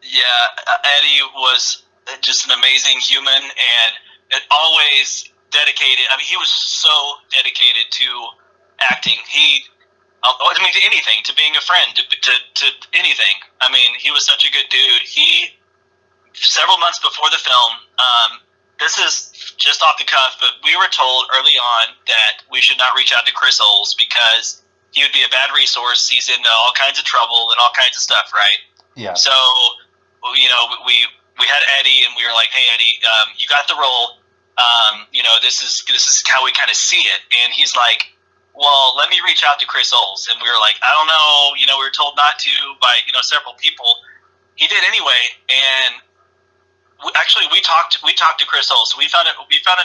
Yeah, Eddie was just an amazing human, and always dedicated. I mean, he was so dedicated to acting. To anything, to being a friend, to anything. I mean, he was such a good dude. Several months before the film, this is just off the cuff, but we were told early on that we should not reach out to Chris Oles because he would be a bad resource. He's into all kinds of trouble and all kinds of stuff, right? Yeah. So, we had Eddie, and we were like, "Hey, Eddie, you got the role. This is how we kind of see it." And he's like, "Well, let me reach out to Chris Oles." And we were like, "I don't know. We were told not to by several people." He did anyway, and we talked to Chris Oles. So we found a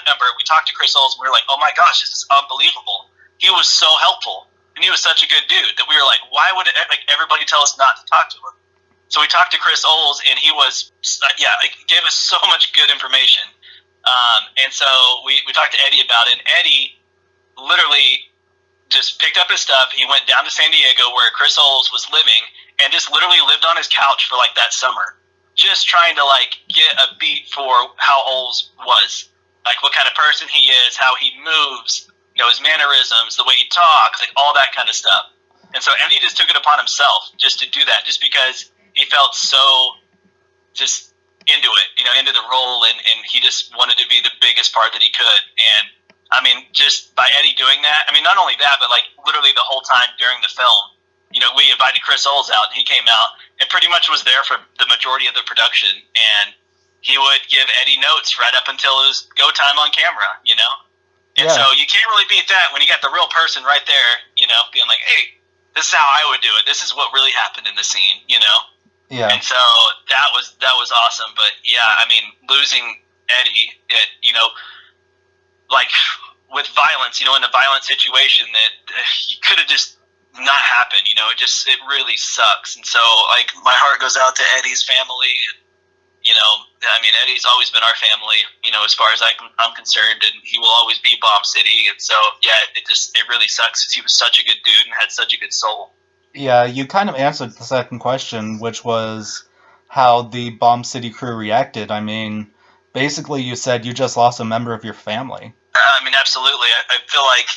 number. We talked to Chris Oles, and we were like, "Oh my gosh, this is unbelievable." He was so helpful, and he was such a good dude that we were like, "Why would everybody tell us not to talk to him?" So we talked to Chris Oles, and he was gave us so much good information. And so we talked to Eddie about it, and Eddie literally just picked up his stuff. He went down to San Diego where Chris Oles was living, and just literally lived on his couch for like that summer, just trying to like get a beat for how Oles was, like what kind of person he is, how he moves, his mannerisms, the way he talks, like all that kind of stuff. And so Eddie just took it upon himself just to do that, just because he felt so just into it, into the role, and he just wanted to be the biggest part that he could. And I mean, just by Eddie doing that, I mean, not only that, but like literally the whole time during the film, we invited Chris Oles out, and he came out and pretty much was there for the majority of the production. And he would give Eddie notes right up until it was go time on camera, And Yeah. so you can't really beat that when you got the real person right there, being like, "Hey, this is how I would do it. This is what really happened in the scene," Yeah. And so that was awesome. But yeah, I mean, losing Eddie, like with violence, in a violent situation that you could have just not happened. It really sucks. And so, like, my heart goes out to Eddie's family. Eddie's always been our family, as far as I'm concerned, and he will always be Bomb City. And so, yeah, it really sucks because he was such a good dude and had such a good soul. Yeah, you kind of answered the second question, which was how the Bomb City crew reacted. I mean, basically you said you just lost a member of your family. Absolutely. I feel like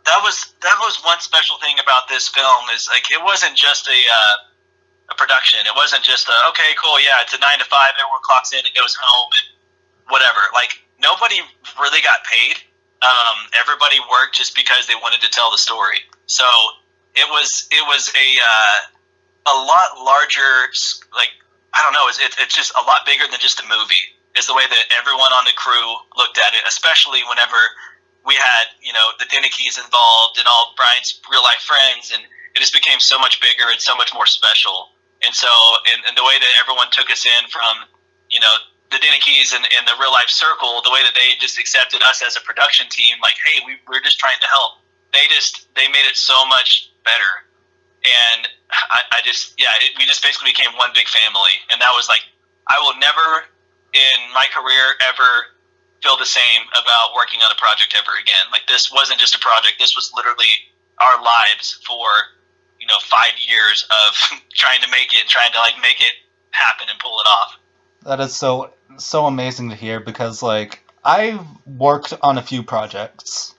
that was one special thing about this film is, like, it wasn't just a production. It wasn't just okay, cool, yeah, it's a 9 to 5, everyone clocks in and goes home and whatever. Like, nobody really got paid. Everybody worked just because they wanted to tell the story. So it was a lot larger. Like, I don't know, it's just a lot bigger than just a movie. Is the way that everyone on the crew looked at it, especially whenever we had, the Dennekeys involved and all Brian's real life friends, and it just became so much bigger and so much more special. And so, and the way that everyone took us in from, the Dennekeys and the real life circle, the way that they just accepted us as a production team, like, hey, we're just trying to help. They made it so much better. And we just basically became one big family. And that was like, I will never in my career ever feel the same about working on a project ever again. Like, this wasn't just a project. This was literally our lives for, 5 years of trying to make it happen and pull it off. That is so amazing to hear, because, like, I've worked on a few projects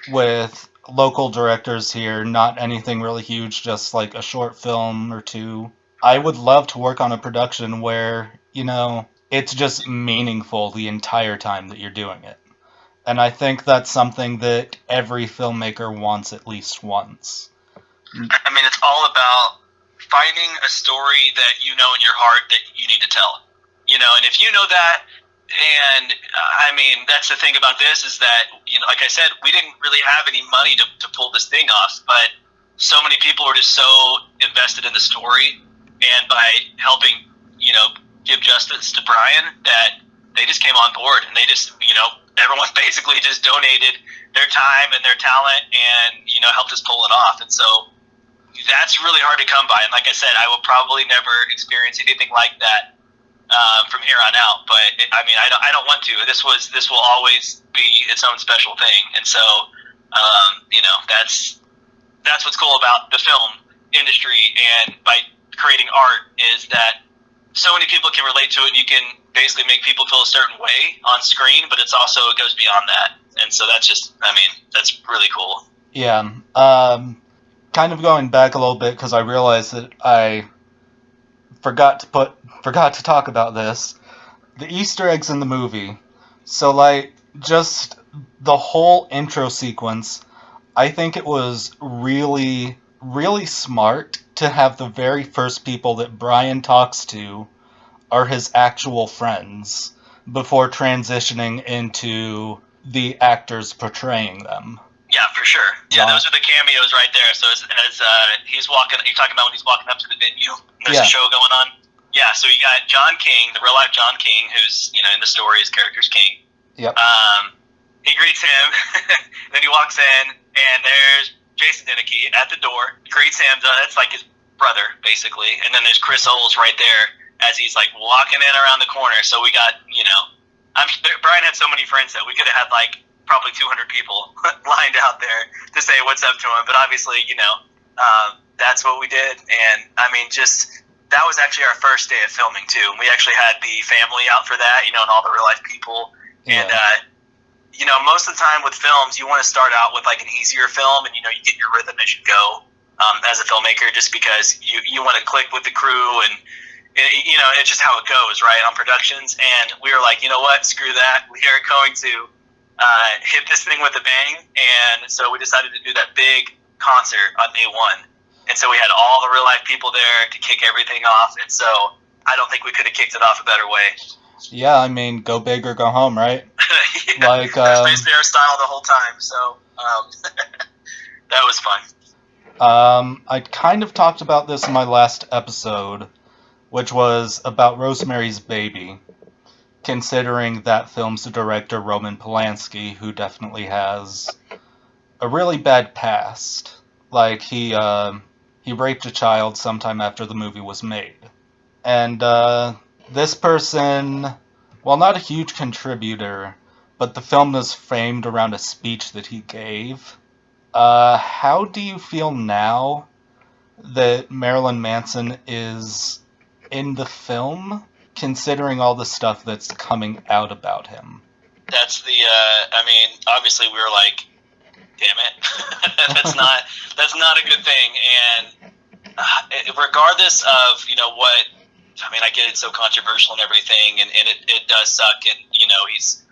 with local directors here, not anything really huge, just like a short film or two. I would love to work on a production where, it's just meaningful the entire time that you're doing it. And I think that's something that every filmmaker wants at least once. It's all about finding a story that you know in your heart that you need to tell. And if you know that, and that's the thing about this is that, like I said, we didn't really have any money to pull this thing off, but so many people were just so invested in the story, and by helping, give justice to Brian, that they just came on board, and they just, everyone basically just donated their time and their talent and, helped us pull it off. And so that's really hard to come by. And like I said, I will probably never experience anything like that from here on out. But I don't want to. This will always be its own special thing. And so, that's what's cool about the film industry and by creating art is that so many people can relate to it, and you can basically make people feel a certain way on screen, but it goes beyond that. And so that's just, that's really cool. Yeah. Kind of going back a little bit, because I realized that I forgot to talk about this. The Easter eggs in the movie. So, like, just the whole intro sequence, I think it was really, really smart to have the very first people that Brian talks to are his actual friends before transitioning into the actors portraying them. Yeah, for sure. Yeah, those are the cameos right there. So as he's walking, you're talking about when he's walking up to the venue, there's a show going on. Yeah, so you got John King, the real life John King, who's, in the story, his character's King. Yep. He greets him, then he walks in, and there's Jason Denneke at the door, greets him, that's like his brother, basically, and then there's Chris Oles right there as he's, like, walking in around the corner. So we got, Brian had so many friends that we could have had, like, probably 200 people lined out there to say what's up to him, but obviously, that's what we did, and, that was actually our first day of filming, too, and we actually had the family out for that, and all the real-life people, and, most of the time with films, you want to start out with, like, an easier film, and, you get your rhythm as you go as a filmmaker, just because you want to click with the crew, and, it's just how it goes, right, on productions. And we were like, you know what, screw that. We are going to hit this thing with a bang. And so we decided to do that big concert on day one. And so we had all the real-life people there to kick everything off. And so I don't think we could have kicked it off a better way. Yeah, go big or go home, right? Yeah, like, that's basically our style the whole time. So that was fun. I kind of talked about this in my last episode, which was about Rosemary's Baby. considering that film's director, Roman Polanski, who definitely has a really bad past. Like, he raped a child sometime after the movie was made. And this person, while not a huge contributor, but the film was framed around a speech that he gave. How do you feel now that Marilyn Manson is in the film, considering all the stuff that's coming out about him? That's obviously we were like, damn it, that's not a good thing. And regardless of, what, I get it's so controversial and everything, and it does suck. And, he's,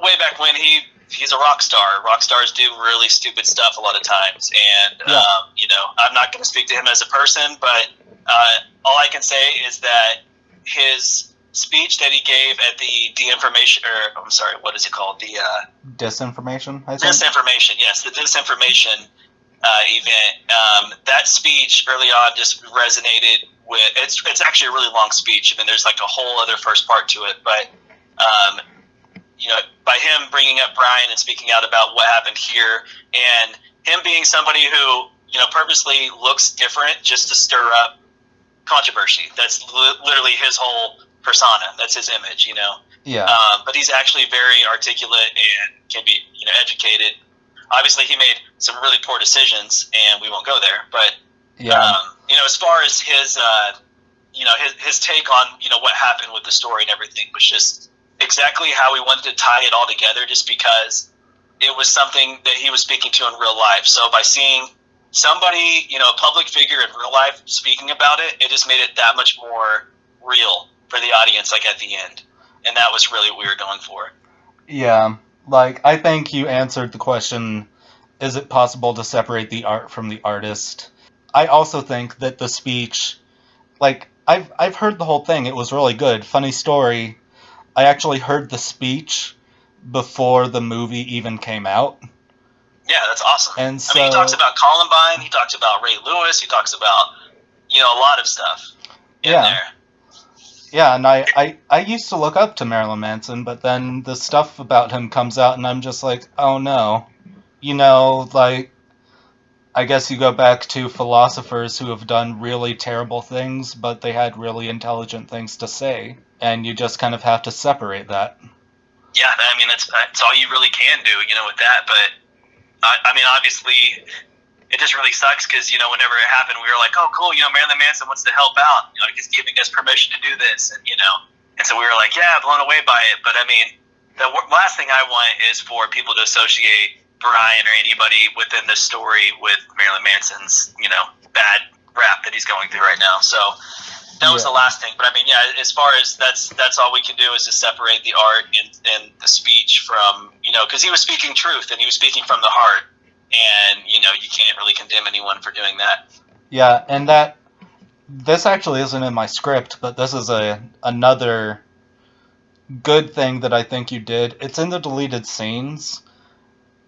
way back when he's a rock star. Rock stars do really stupid stuff a lot of times. And, Yeah. I'm not going to speak to him as a person, but all I can say is that his speech that he gave at the what is it called? The Disinformation, I think? Disinformation, yes, the disinformation event. That speech early on just resonated with. It's actually a really long speech. There's like a whole other first part to it, but by him bringing up Brian and speaking out about what happened here, and him being somebody who purposely looks different just to stir up controversy. That's literally his whole persona. That's his image, Yeah. But he's actually very articulate and can be, educated. Obviously, he made some really poor decisions, and we won't go there. But Yeah. as far as his, his take on, what happened with the story and everything was just exactly how we wanted to tie it all together. Just because it was something that he was speaking to in real life. So by seeing somebody, a public figure in real life speaking about it, it just made it that much more real for the audience, like at the end. And that was really what we were going for. Yeah. Like, I think you answered the question, is it possible to separate the art from the artist? I also think that the speech, like, I've heard the whole thing. It was really good. Funny story, I actually heard the speech before the movie even came out. Yeah, that's awesome. And so, he talks about Columbine, he talks about Ray Lewis, he talks about, a lot of stuff in there. Yeah, and I used to look up to Marilyn Manson, but then the stuff about him comes out, and I'm just like, oh no. I guess you go back to philosophers who have done really terrible things, but they had really intelligent things to say, and you just kind of have to separate that. Yeah, that's all you really can do, with that, but obviously, it just really sucks because, whenever it happened, we were like, oh, cool, Marilyn Manson wants to help out, he's giving us permission to do this, and so we were like, yeah, blown away by it, but the last thing I want is for people to associate Brian or anybody within this story with Marilyn Manson's, bad rap that he's going through right now, so that was the last thing, but as far as that's all we can do is to separate the art and the speech from, because he was speaking truth and he was speaking from the heart. And, you can't really condemn anyone for doing that. Yeah, and this actually isn't in my script, but this is another good thing that I think you did. It's in the deleted scenes.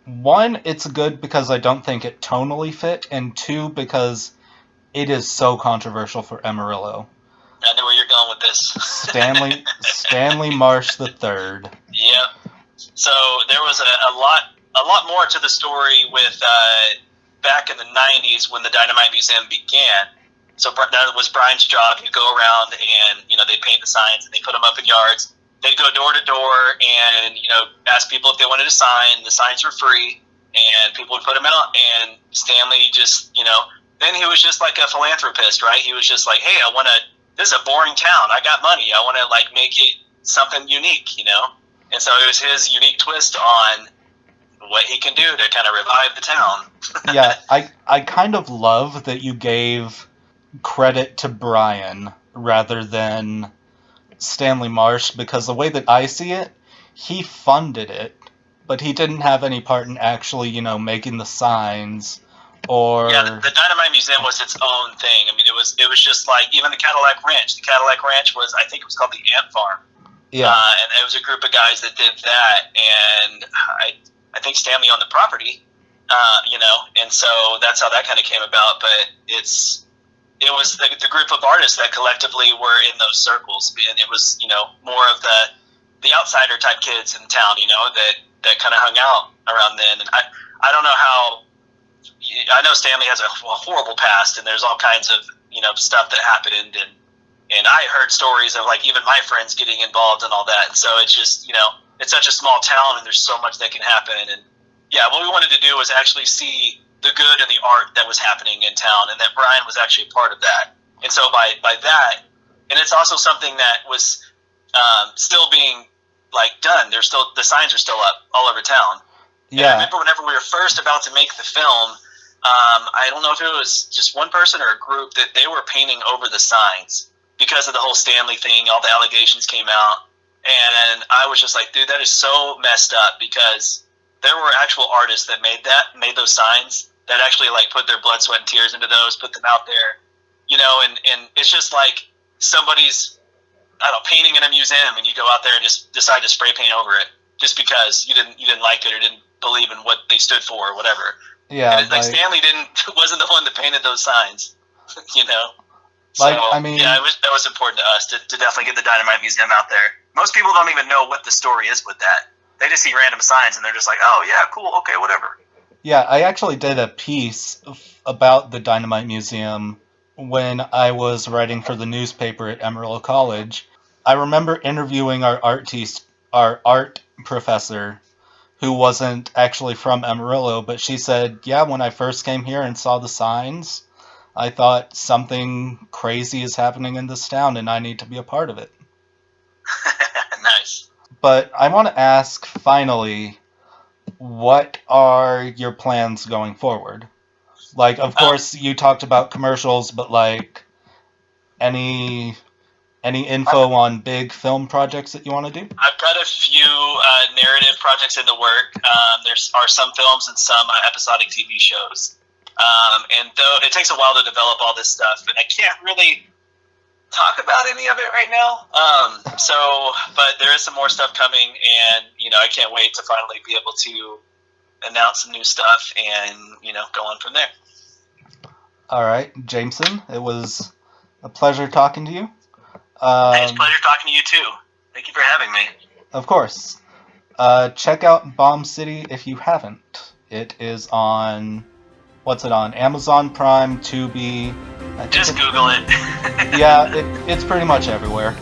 One, it's good because I don't think it tonally fit, and two, because it is so controversial for Amarillo. I know where you're going with this. Stanley Marsh III. Yep. So there was a lot more to the story with back in the 90s when the Dynamite Museum began. So that was Brian's job. He'd go around and, they'd paint the signs and they'd put them up in yards. They'd go door to door and, ask people if they wanted a sign. The signs were free and people would put them out. And Stanley just, then he was just like a philanthropist, right? He was just like, hey, this is a boring town. I got money. I want to make it something unique, And so it was his unique twist on what he can do to kind of revive the town. Yeah, I kind of love that you gave credit to Brian rather than Stanley Marsh, because the way that I see it, he funded it, but he didn't have any part in actually, making the signs. Yeah, the Dynamite Museum was its own thing. It was just like even the Cadillac Ranch. The Cadillac Ranch was, I think it was called the Ant Farm. Yeah. And it was a group of guys that did that, and I think Stanley owned the property, and so that's how that kind of came about. But it's it was the group of artists that collectively were in those circles, and it was, you know, more of the outsider type kids in town, you know, that kind of hung out around then. And I don't know how. I know Stanley has a horrible past, and there's all kinds of, you know, stuff that happened, and I heard stories of, like, even my friends getting involved and all that. And so it's just, you know, it's such a small town, and there's so much that can happen. And yeah, what we wanted to do was actually see the good and the art that was happening in town, and that Brian was actually a part of that. And so by that, and it's also something that was still being, like, done. There's still, the signs are still up all over town. Yeah. And I remember whenever we were first about to make the film, I don't know if it was just one person or a group, that they were painting over the signs because of the whole Stanley thing. All the allegations came out, and I was just like, dude, that is so messed up, because there were actual artists that made those signs, that actually, like, put their blood, sweat, and tears into those, put them out there, you know, and it's just like somebody's, I don't know, painting in a museum, and you go out there and just decide to spray paint over it just because you didn't like it or didn't believe in what they stood for or whatever. Yeah, and like Stanley wasn't the one that painted those signs, you know. Like, so, I mean, yeah, that was important to us to definitely get the Dynamite Museum out there. Most people don't even know what the story is with that. They just see random signs and they're just like, oh yeah, cool, okay, whatever. Yeah, I actually did a piece about the Dynamite Museum when I was writing for the newspaper at Amarillo College. I remember interviewing our art professor, who wasn't actually from Amarillo, but she said, yeah, when I first came here and saw the signs, I thought something crazy is happening in this town and I need to be a part of it. Nice. But I want to ask, finally, what are your plans going forward? Like, of course, you talked about commercials, but, like, any info on big film projects that you want to do? I've got a few narrative projects in the work. There are some films and some episodic TV shows. And though it takes a while to develop all this stuff, and I can't really talk about any of it right now. But there is some more stuff coming, and, you know, I can't wait to finally be able to announce some new stuff and, you know, go on from there. All right, Jameson, it was a pleasure talking to you. Hey, it's a pleasure talking to you too. Thank you for having me. Of course. Check out Bomb City if you haven't. It is on, what's it on? Amazon Prime, Tubi. Just Google it. Yeah, it's pretty much everywhere.